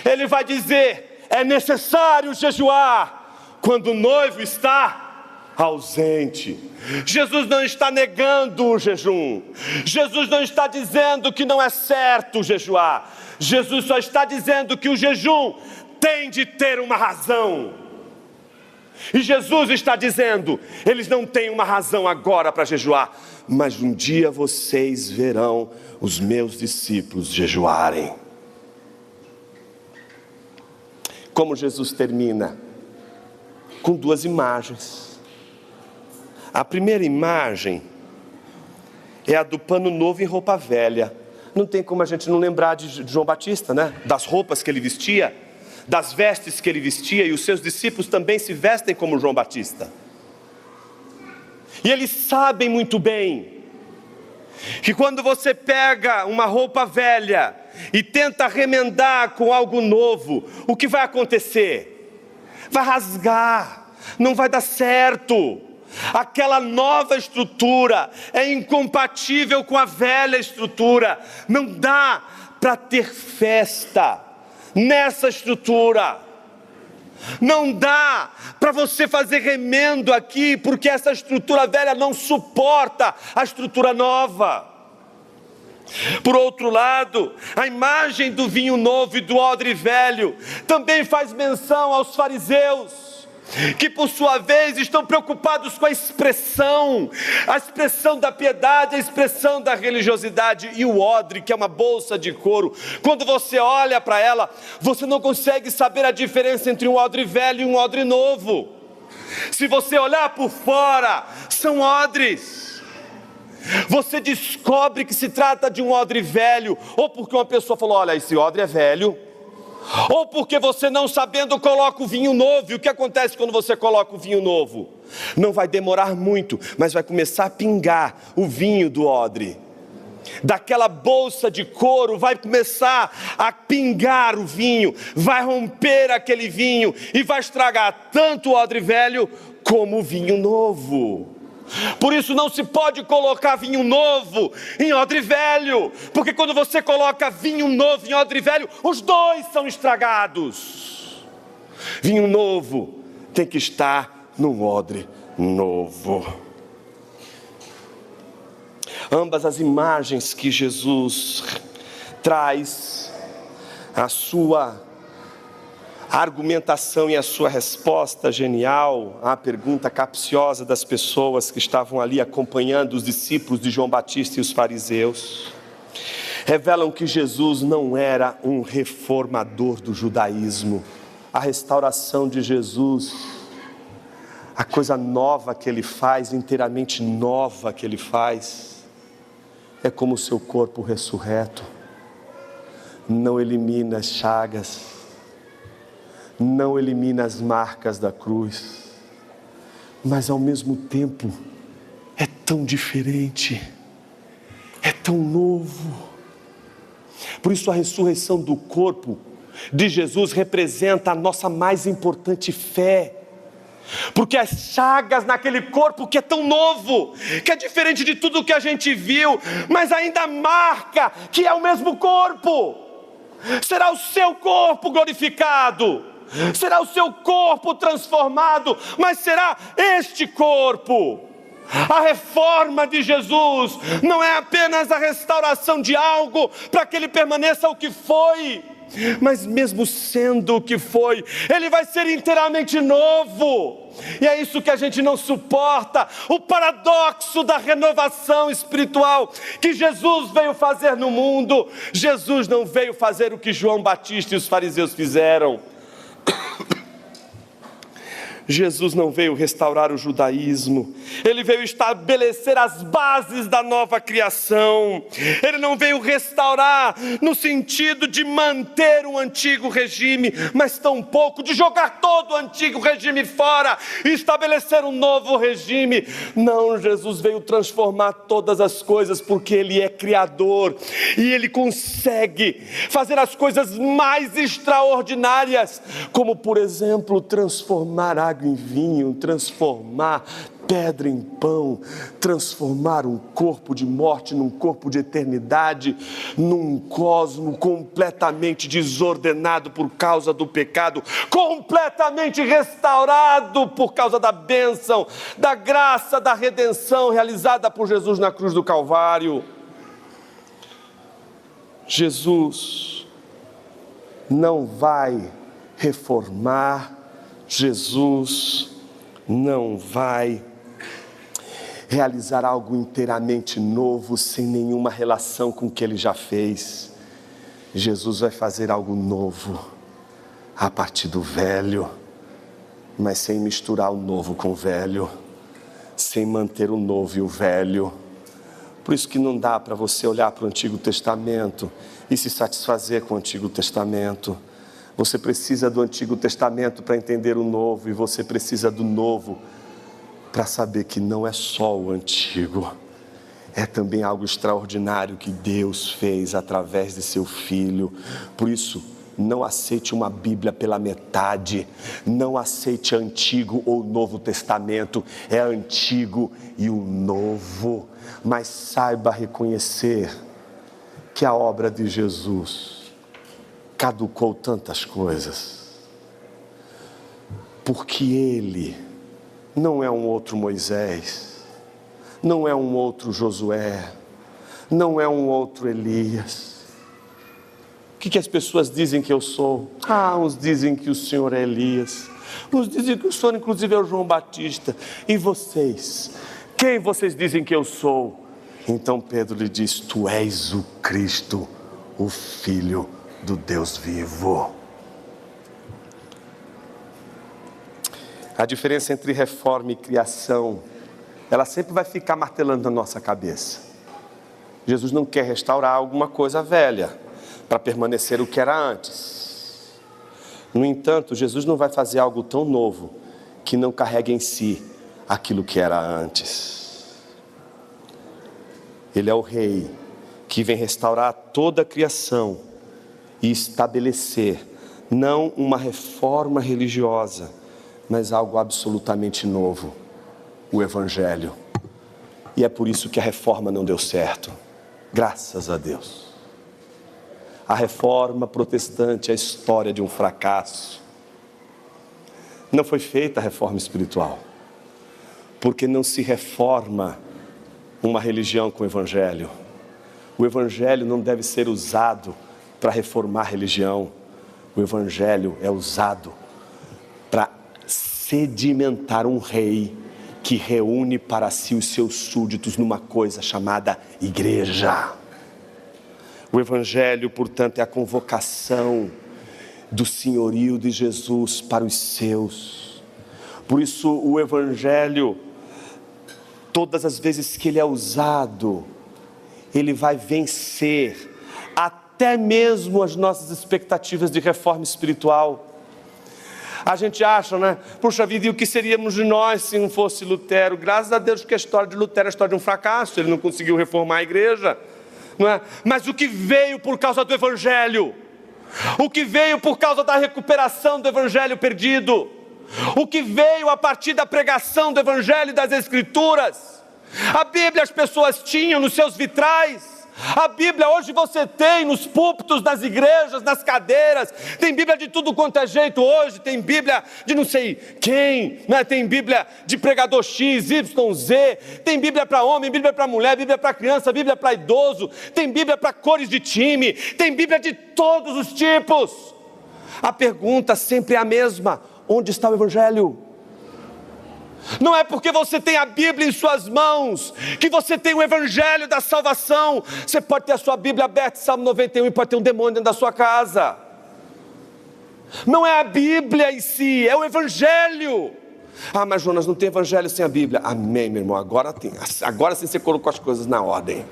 ele vai dizer: é necessário jejuar quando o noivo está ausente. Jesus não está negando o jejum, Jesus não está dizendo que não é certo jejuar, Jesus só está dizendo que o jejum tem de ter uma razão. E Jesus está dizendo: eles não têm uma razão agora para jejuar, mas um dia vocês verão os meus discípulos jejuarem. Como Jesus termina? Com duas imagens. A primeira imagem é a do pano novo em roupa velha. Não tem como a gente não lembrar de João Batista, né? Das roupas que ele vestia, das vestes que ele vestia, e os seus discípulos também se vestem como João Batista. E eles sabem muito bem que quando você pega uma roupa velha e tenta remendar com algo novo, o que vai acontecer? Vai rasgar, não vai dar certo. Aquela nova estrutura é incompatível com a velha estrutura. Não dá para ter festa nessa estrutura. Não dá para você fazer remendo aqui, porque essa estrutura velha não suporta a estrutura nova. Por outro lado, a imagem do vinho novo e do odre velho também faz menção aos fariseus, que por sua vez estão preocupados com a expressão da piedade, a expressão da religiosidade. E o odre, que é uma bolsa de couro, quando você olha para ela, você não consegue saber a diferença entre um odre velho e um odre novo. Se você olhar por fora, são odres. Você descobre que se trata de um odre velho, ou porque uma pessoa falou: olha, esse odre é velho, ou porque você, não sabendo, coloca o vinho novo. E o que acontece quando você coloca o vinho novo? Não vai demorar muito, mas vai começar a pingar o vinho do odre. Daquela bolsa de couro vai começar a pingar o vinho, vai romper aquele vinho e vai estragar tanto o odre velho como o vinho novo. Por isso não se pode colocar vinho novo em odre velho, porque quando você coloca vinho novo em odre velho, os dois são estragados. Vinho novo tem que estar num odre novo. Ambas as imagens que Jesus traz, a sua a argumentação e a sua resposta genial à pergunta capciosa das pessoas que estavam ali acompanhando os discípulos de João Batista e os fariseus, revelam que Jesus não era um reformador do judaísmo. A restauração de Jesus, a coisa nova que ele faz, inteiramente nova que ele faz, é como o seu corpo ressurreto. Não elimina as chagas, não elimina as marcas da cruz, mas ao mesmo tempo é tão diferente, é tão novo. Por isso a ressurreição do corpo de Jesus representa a nossa mais importante fé. Porque as chagas naquele corpo que é tão novo, que é diferente de tudo que a gente viu, mas ainda marca que é o mesmo corpo. Será o seu corpo glorificado, será o seu corpo transformado, mas será este corpo. A reforma de Jesus não é apenas a restauração de algo para que ele permaneça o que foi, mas mesmo sendo o que foi, ele vai ser inteiramente novo. E é isso que a gente não suporta, o paradoxo da renovação espiritual que Jesus veio fazer no mundo. Jesus não veio fazer o que João Batista e os fariseus fizeram. Jesus não veio restaurar o judaísmo, ele veio estabelecer as bases da nova criação. Ele não veio restaurar no sentido de manter o antigo regime, mas tampouco de jogar todo o antigo regime fora e estabelecer um novo regime. Não, Jesus veio transformar todas as coisas, porque ele é criador e ele consegue fazer as coisas mais extraordinárias, como por exemplo transformar água em vinho, transformar pedra em pão, transformar um corpo de morte num corpo de eternidade, num cosmo completamente desordenado por causa do pecado, completamente restaurado por causa da bênção, da graça, da redenção realizada por Jesus na cruz do Calvário. Jesus não vai reformar, Jesus não vai realizar algo inteiramente novo, sem nenhuma relação com o que ele já fez. Jesus vai fazer algo novo, a partir do velho, mas sem misturar o novo com o velho, sem manter o novo e o velho. Por isso que não dá para você olhar para o Antigo Testamento e se satisfazer com o Antigo Testamento. Você precisa do Antigo Testamento para entender o Novo, e você precisa do Novo para saber que não é só o Antigo, é também algo extraordinário que Deus fez através de seu Filho. Por isso, não aceite uma Bíblia pela metade, não aceite Antigo ou Novo Testamento, é Antigo e o Novo, mas saiba reconhecer que a obra de Jesus caducou tantas coisas, porque ele não é um outro Moisés, não é um outro Josué, não é um outro Elias. O que as pessoas dizem que eu sou? Uns dizem que o Senhor é Elias, uns dizem que o Senhor inclusive é o João Batista. E vocês? Quem vocês dizem que eu sou? Então Pedro lhe diz: tu és o Cristo, o Filho do Deus vivo. A diferença entre reforma e criação, ela sempre vai ficar martelando na nossa cabeça. Jesus não quer restaurar alguma coisa velha para permanecer o que era antes. No entanto, Jesus não vai fazer algo tão novo que não carregue em si aquilo que era antes. Ele é o Rei que vem restaurar toda a criação e estabelecer não uma reforma religiosa, mas algo absolutamente novo, o Evangelho. E é por isso que a reforma não deu certo, graças a Deus. A reforma protestante é a história de um fracasso. Não foi feita a reforma espiritual, porque não se reforma uma religião com o Evangelho. O Evangelho não deve ser usado para reformar a religião. O Evangelho é usado para sedimentar um rei que reúne para si os seus súditos numa coisa chamada igreja. O Evangelho, portanto, é a convocação do senhorio de Jesus para os seus. Por isso o Evangelho, todas as vezes que ele é usado, ele vai vencer até mesmo as nossas expectativas de reforma espiritual. A gente acha, né? Puxa vida, e o que seríamos de nós se não fosse Lutero? Graças a Deus que a história de Lutero é a história de um fracasso, ele não conseguiu reformar a igreja, não é? Mas o que veio por causa do Evangelho? o que veio por causa da recuperação do evangelho perdido, o que veio a partir da pregação do evangelho e das escrituras. A Bíblia as pessoas tinham nos seus vitrais. A Bíblia hoje você tem nos púlpitos, nas igrejas, nas cadeiras. Tem Bíblia de tudo quanto é jeito hoje. Tem Bíblia de não sei quem, né? Tem Bíblia de pregador X, Y, Z. Tem Bíblia para homem, Bíblia para mulher, Bíblia para criança, Bíblia para idoso. Tem Bíblia para cores de time. Tem Bíblia de todos os tipos. A pergunta sempre é a mesma: onde está o evangelho? Não é porque você tem a Bíblia em suas mãos que você tem o evangelho da salvação. Você pode ter a sua Bíblia aberta, Salmo 91, e pode ter um demônio dentro da sua casa. Não é a Bíblia em si, é o evangelho. Ah, mas Jonas, não tem evangelho sem a Bíblia. Amém, meu irmão, agora tem. Agora sim você colocou as coisas na ordem.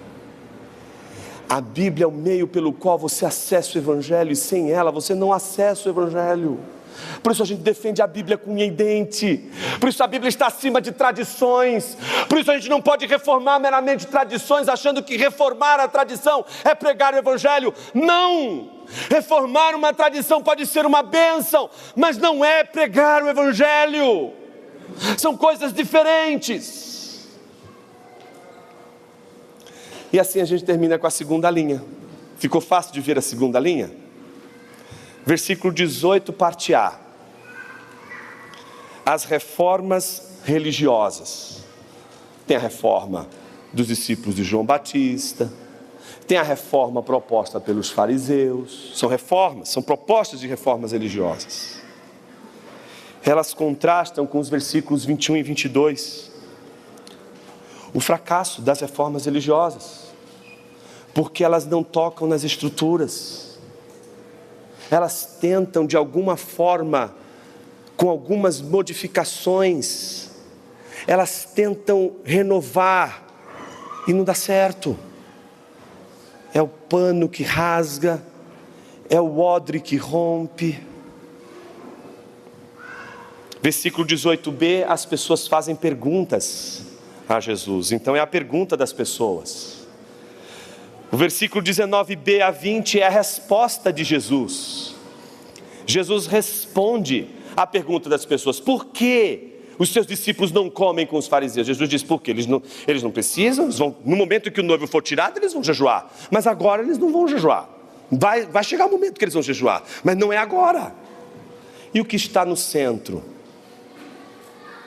A Bíblia é o meio pelo qual você acessa o evangelho, e sem ela você não acessa o evangelho. Por isso a gente defende a Bíblia com unha e dente. Por isso a Bíblia está acima de tradições. Por isso a gente não pode reformar meramente tradições, achando que reformar a tradição é pregar o evangelho. Não! Reformar uma tradição pode ser uma bênção, mas não é pregar o evangelho. São coisas diferentes. E assim a gente termina com a segunda linha. Ficou fácil de ver a segunda linha? Versículo 18, parte A. As reformas religiosas. Tem a reforma dos discípulos de João Batista, tem a reforma proposta pelos fariseus. São reformas, são propostas de reformas religiosas. Elas contrastam com os versículos 21 e 22. O fracasso das reformas religiosas, porque elas não tocam nas estruturas. Elas tentam de alguma forma, com algumas modificações, elas tentam renovar e não dá certo. É o pano que rasga, é o odre que rompe. Versículo 18b, as pessoas fazem perguntas a Jesus. Então é a pergunta das pessoas. O versículo 19b a 20 é a resposta de Jesus. Jesus responde à pergunta das pessoas: por que os seus discípulos não comem com os fariseus? Jesus diz: por quê? Eles não precisam, no momento que o noivo for tirado, eles vão jejuar. Mas agora eles não vão jejuar. Vai chegar o momento que eles vão jejuar, mas não é agora. E o que está no centro?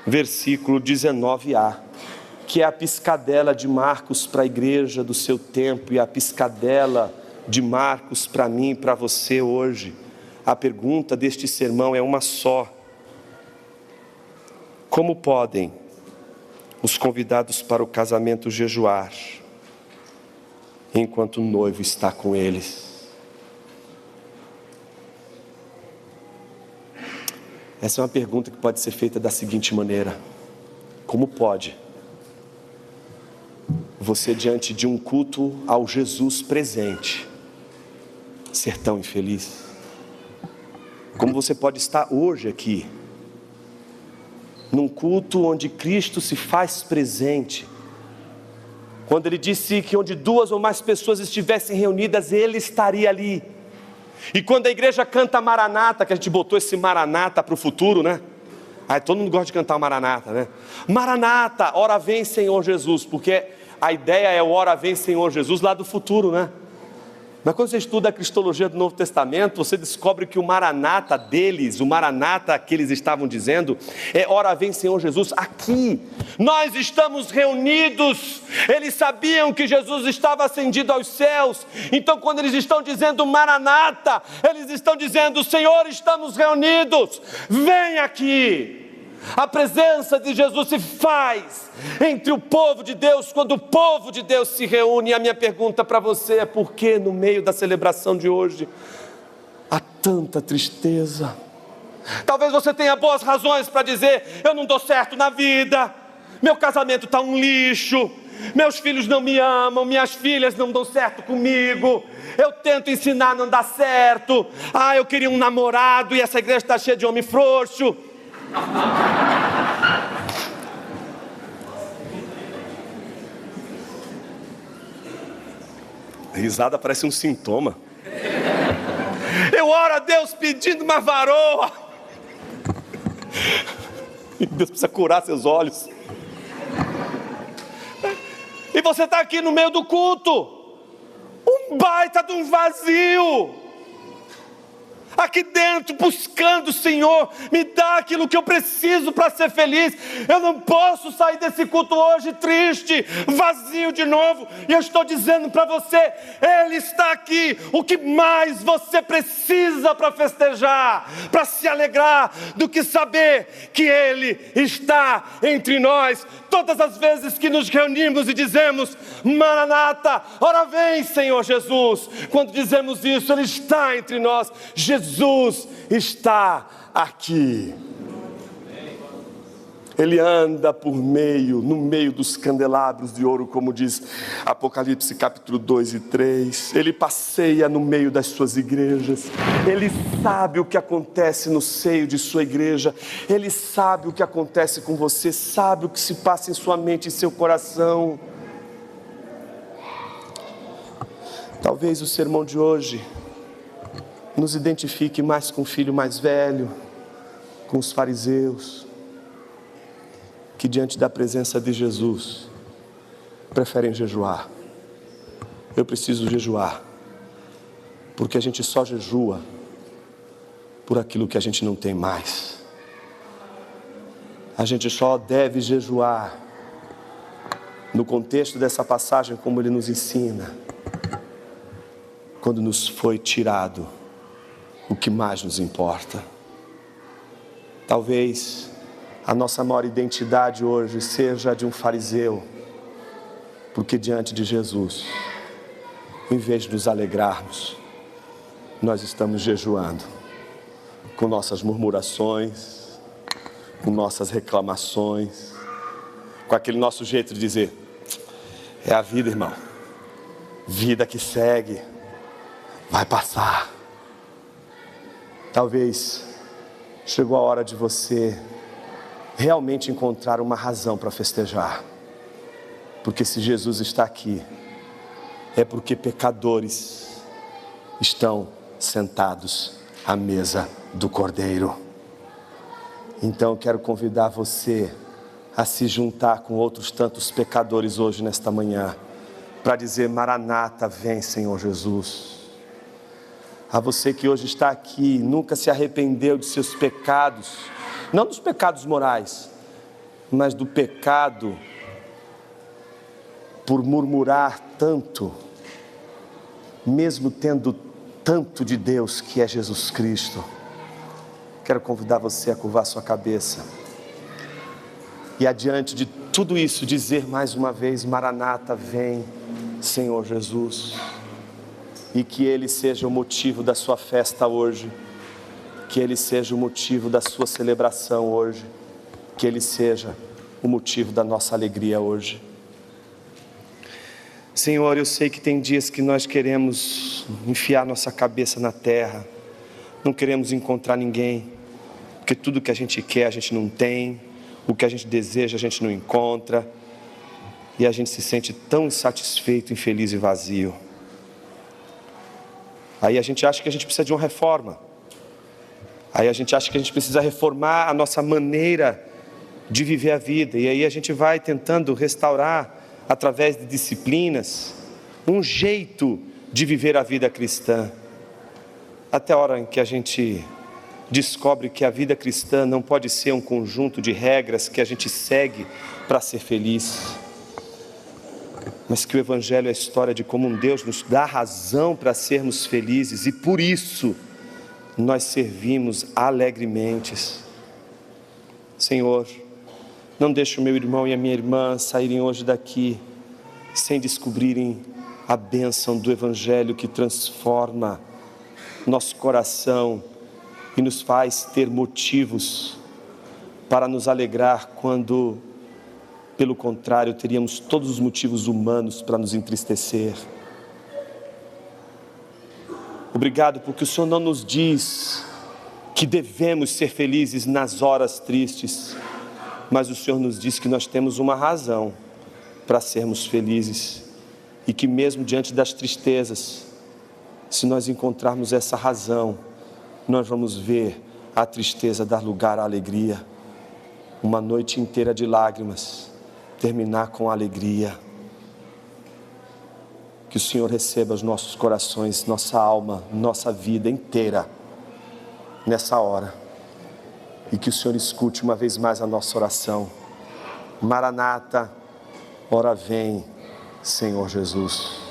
Versículo 19a. Que é a piscadela de Marcos para a igreja do seu tempo e a piscadela de Marcos para mim e para você hoje. A pergunta deste sermão é uma só: como podem os convidados para o casamento jejuar enquanto o noivo está com eles? Essa é uma pergunta que pode ser feita da seguinte maneira: como pode você, diante de um culto ao Jesus presente, ser tão infeliz? Como você pode estar hoje aqui, num culto onde Cristo se faz presente, quando Ele disse que onde 2 ou mais pessoas estivessem reunidas, Ele estaria ali. E quando a igreja canta Maranata, que a gente botou esse Maranata para o futuro, né? Aí todo mundo gosta de cantar o Maranata, né? Maranata, ora vem Senhor Jesus, porque a ideia é o ora vem Senhor Jesus lá do futuro, né? Mas quando você estuda a cristologia do Novo Testamento, você descobre que o Maranata deles, o Maranata que eles estavam dizendo, é ora vem Senhor Jesus aqui. Nós estamos reunidos. Eles sabiam que Jesus estava ascendido aos céus. Então quando eles estão dizendo Maranata, eles estão dizendo: Senhor, estamos reunidos, vem aqui. A presença de Jesus se faz entre o povo de Deus, quando o povo de Deus se reúne. E a minha pergunta para você é: por que no meio da celebração de hoje há tanta tristeza? Talvez você tenha boas razões para dizer: eu não dou certo na vida, meu casamento está um lixo, meus filhos não me amam, minhas filhas não dão certo comigo, eu tento ensinar, não dá certo, eu queria um namorado e essa igreja está cheia de homem frouxo. A risada parece um sintoma. Eu eu oro a Deus pedindo uma varoa. E Deus precisa curar seus olhos. E você está aqui no meio do culto, um baita de um vazio, aqui dentro buscando o Senhor, me dá aquilo que eu preciso para ser feliz. Eu não posso sair desse culto hoje triste, vazio de novo. E eu estou dizendo para você, Ele está aqui. O que mais você precisa para festejar, para se alegrar, do que saber que Ele está entre nós. Todas as vezes que nos reunimos e dizemos, Maranata, ora vem Senhor Jesus. Quando dizemos isso, Ele está entre nós. Jesus está aqui. Ele anda no meio dos candelabros de ouro, como diz Apocalipse capítulo 2 e 3. Ele passeia no meio das suas igrejas. Ele sabe o que acontece no seio de sua igreja. Ele sabe o que acontece com você, sabe o que se passa em sua mente e seu coração. Talvez o sermão de hoje nos identifique mais com o filho mais velho, com os fariseus, que diante da presença de Jesus, preferem jejuar. Eu preciso jejuar, porque a gente só jejua por aquilo que a gente não tem mais. A gente só deve jejuar, no contexto dessa passagem, como ele nos ensina, quando nos foi tirado o que mais nos importa. Talvez a nossa maior identidade hoje seja de um fariseu, porque diante de Jesus, em vez de nos alegrarmos, nós estamos jejuando, com nossas murmurações, com nossas reclamações, com aquele nosso jeito de dizer, é a vida, irmão, vida que segue, vai passar. Talvez chegou a hora de você realmente encontrar uma razão para festejar, porque se Jesus está aqui, é porque pecadores estão sentados à mesa do Cordeiro. Então eu quero convidar você a se juntar com outros tantos pecadores hoje nesta manhã, para dizer, Maranata, vem Senhor Jesus. A você que hoje está aqui, nunca se arrependeu de seus pecados, não dos pecados morais, mas do pecado por murmurar tanto, mesmo tendo tanto de Deus que é Jesus Cristo. Quero convidar você a curvar sua cabeça e, adiante de tudo isso, dizer mais uma vez, Maranata, vem Senhor Jesus. E que Ele seja o motivo da sua festa hoje, que Ele seja o motivo da sua celebração hoje, que Ele seja o motivo da nossa alegria hoje. Senhor, eu sei que tem dias que nós queremos enfiar nossa cabeça na terra, não queremos encontrar ninguém, porque tudo que a gente quer a gente não tem, o que a gente deseja a gente não encontra, e a gente se sente tão insatisfeito, infeliz e vazio. Aí a gente acha que a gente precisa de uma reforma. Aí a gente acha que a gente precisa reformar a nossa maneira de viver a vida. E aí a gente vai tentando restaurar, através de disciplinas, um jeito de viver a vida cristã. Até a hora em que a gente descobre que a vida cristã não pode ser um conjunto de regras que a gente segue para ser feliz, mas que o Evangelho é a história de como um Deus nos dá razão para sermos felizes, e por isso nós servimos alegremente. Senhor, não deixe o meu irmão e a minha irmã saírem hoje daqui sem descobrirem a bênção do Evangelho que transforma nosso coração e nos faz ter motivos para nos alegrar quando, pelo contrário, teríamos todos os motivos humanos para nos entristecer. Obrigado porque o Senhor não nos diz que devemos ser felizes nas horas tristes, mas o Senhor nos diz que nós temos uma razão para sermos felizes, e que mesmo diante das tristezas, se nós encontrarmos essa razão, nós vamos ver a tristeza dar lugar à alegria. Uma noite inteira de lágrimas, terminar com alegria. Que o Senhor receba os nossos corações, nossa alma, nossa vida inteira, nessa hora. E que o Senhor escute uma vez mais a nossa oração. Maranata, ora vem, Senhor Jesus.